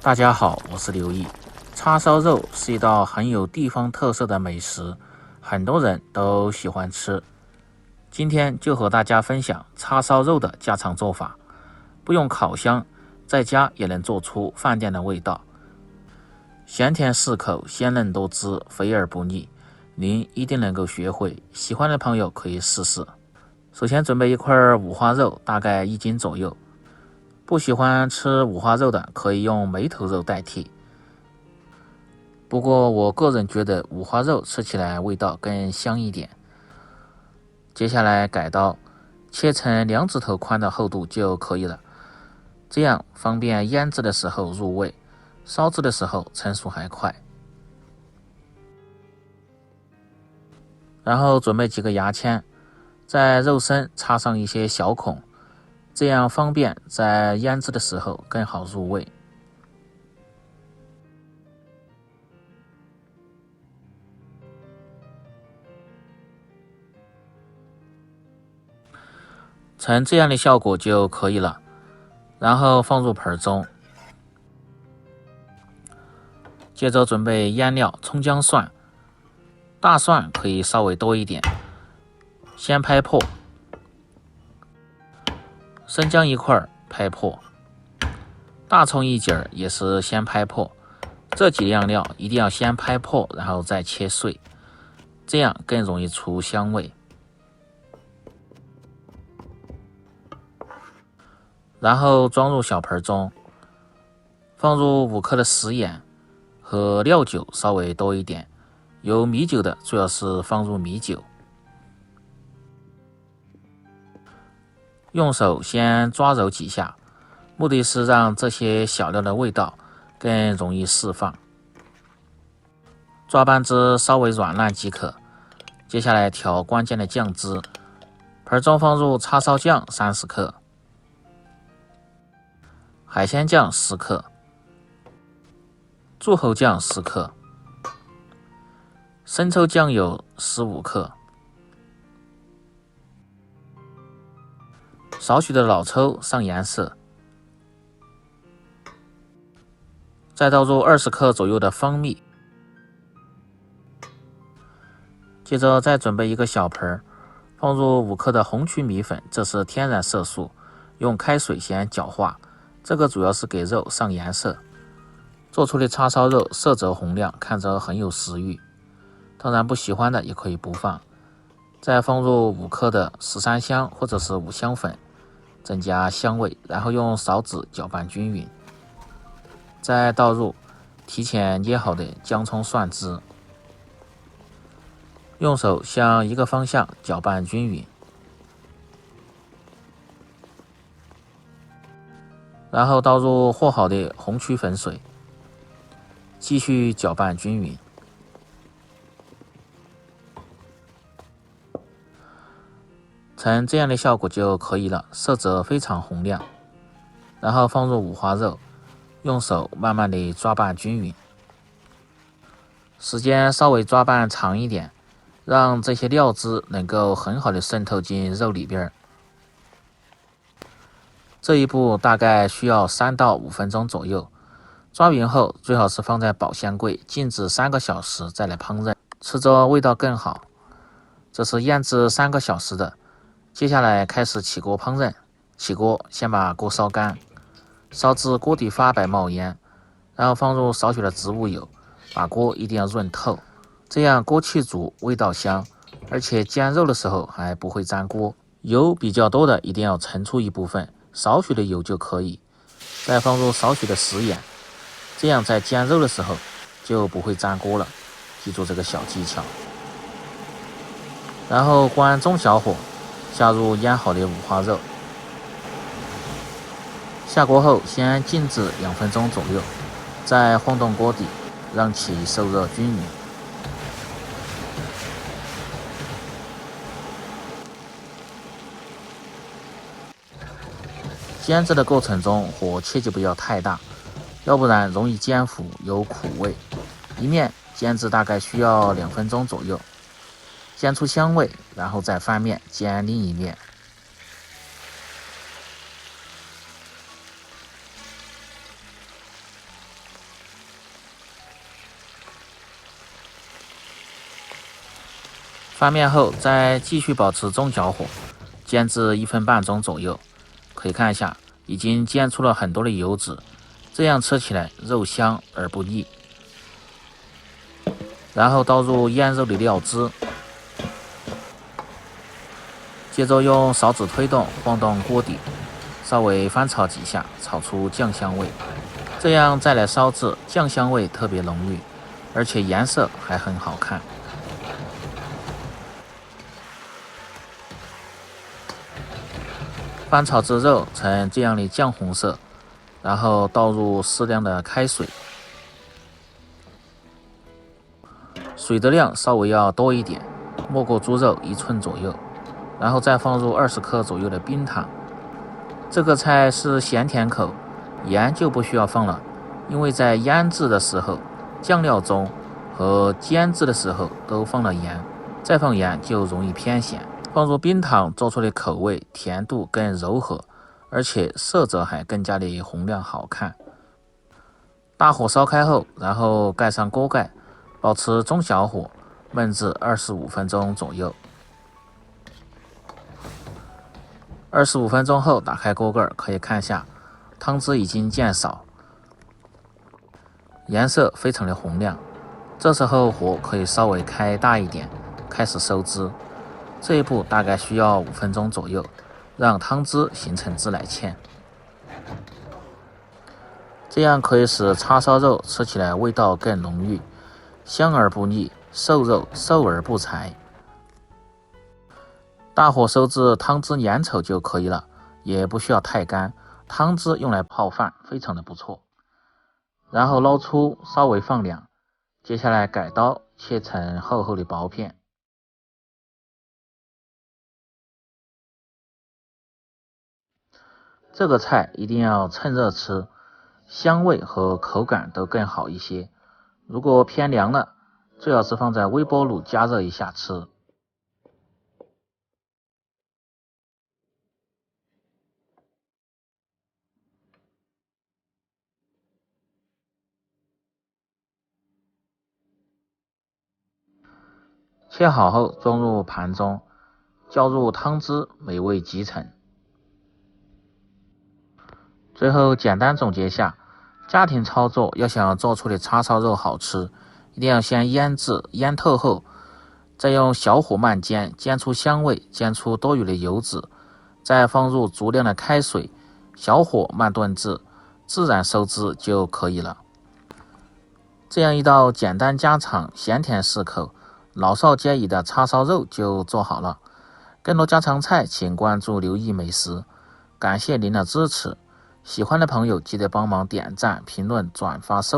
大家好，我是刘毅。叉烧肉是一道很有地方特色的美食，很多人都喜欢吃。今天就和大家分享叉烧肉的家常做法，不用烤箱，在家也能做出饭店的味道。咸甜适口，鲜嫩多汁，肥而不腻，您一定能够学会。喜欢的朋友可以试试。首先准备一块五花肉，大概1斤左右。不喜欢吃五花肉的可以用梅头肉代替，不过我个人觉得五花肉吃起来味道更香一点。接下来改刀，切成2指头宽的厚度就可以了，这样方便腌制的时候入味，烧制的时候成熟还快。然后准备几个牙签，在肉身插上一些小孔，这样方便在腌制的时候更好入味。成这样的效果就可以了，然后放入盆中。接着准备腌料：葱姜蒜，大蒜可以稍微多一点，先拍破；生姜1块拍破，大葱1节也是先拍破。这几样料一定要先拍破，然后再切碎，这样更容易出香味。然后装入小盆中，放入5克的食盐和料酒稍微多一点，有米酒的最好是放入米酒。用手先抓揉几下，目的是让这些小料的味道更容易释放。抓拌至稍微软烂即可。接下来调关键的酱汁，盆中放入叉烧酱30克，海鲜酱10克，柱侯酱10克，生抽酱油15克，少许的老抽上颜色，再倒入20克左右的蜂蜜。接着再准备一个小盆，放入5克的红曲米粉，这是天然色素，用开水先搅化，这个主要是给肉上颜色。做出的叉烧肉色泽红亮，看着很有食欲，当然不喜欢的也可以不放。再放入5克的13香或者是五香粉，增加香味，然后用勺子搅拌均匀。再倒入提前捏好的姜葱蒜汁，用手向一个方向搅拌均匀，然后倒入和好的红曲粉水，继续搅拌均匀。成这样的效果就可以了，色泽非常红亮。然后放入五花肉，用手慢慢的抓拌均匀，时间稍微抓拌长一点，让这些料汁能够很好的渗透进肉里边。这一步大概需要3到5分钟左右。抓匀后最好是放在保鲜柜静置3个小时再来烹饪，吃着味道更好。这是腌制3个小时的，接下来开始起锅烹饪。起锅先把锅烧干，烧至锅底发白冒烟，然后放入少许的植物油，把锅一定要润透，这样锅气足，味道香，而且煎肉的时候还不会粘锅。油比较多的一定要盛出一部分，少许的油就可以。再放入少许的食盐，这样在煎肉的时候就不会粘锅了，记住这个小技巧。然后关中小火，下入腌好的五花肉，下锅后先静置2分钟左右，再晃动锅底，让其受热均匀。煎制的过程中火切记不要太大，要不然容易煎糊，有苦味。一面煎制大概需要2分钟左右，煎出香味，然后再翻面煎另一面。翻面后再继续保持中小火，煎至1分半钟左右。可以看一下，已经煎出了很多的油脂，这样吃起来肉香而不腻。然后倒入腌肉的料汁，接着用勺子推动晃动锅底，稍微翻炒几下，炒出酱香味。这样再来烧制，酱香味特别浓郁，而且颜色还很好看。翻炒至肉呈这样的酱红色，然后倒入适量的开水，水的量稍微要多一点，没过猪肉1寸左右，然后再放入20克左右的冰糖。这个菜是咸甜口，盐就不需要放了，因为在腌制的时候，酱料中和煎制的时候都放了盐，再放盐就容易偏咸。放入冰糖做出的口味甜度更柔和，而且色泽还更加的红亮好看。大火烧开后，然后盖上锅盖，保持中小火焖至25分钟左右。25分钟后打开锅盖，可以看一下汤汁已经渐少，颜色非常的红亮。这时候火可以稍微开大一点，开始收汁。这一步大概需要5分钟左右，让汤汁形成自来芡。这样可以使叉烧肉吃起来味道更浓郁，香而不腻，瘦肉瘦而不柴。大火收至汤汁粘稠就可以了，也不需要太干，汤汁用来泡饭非常的不错。然后捞出，稍微放凉，接下来改刀切成厚厚的薄片。这个菜一定要趁热吃，香味和口感都更好一些。如果偏凉了，最好是放在微波炉加热一下吃。切好后装入盘中，浇入汤汁，美味即成。最后简单总结下，家庭操作要想做出的叉烧肉好吃，一定要先腌制，腌透后，再用小火慢煎，煎出香味，煎出多余的油脂，再放入足量的开水，小火慢炖制，自然收汁就可以了。这样一道简单家常，咸甜适口，老少皆宜的叉烧肉就做好了。更多家常菜请关注刘毅美食，感谢您的支持。喜欢的朋友记得帮忙点赞、评论、转发、收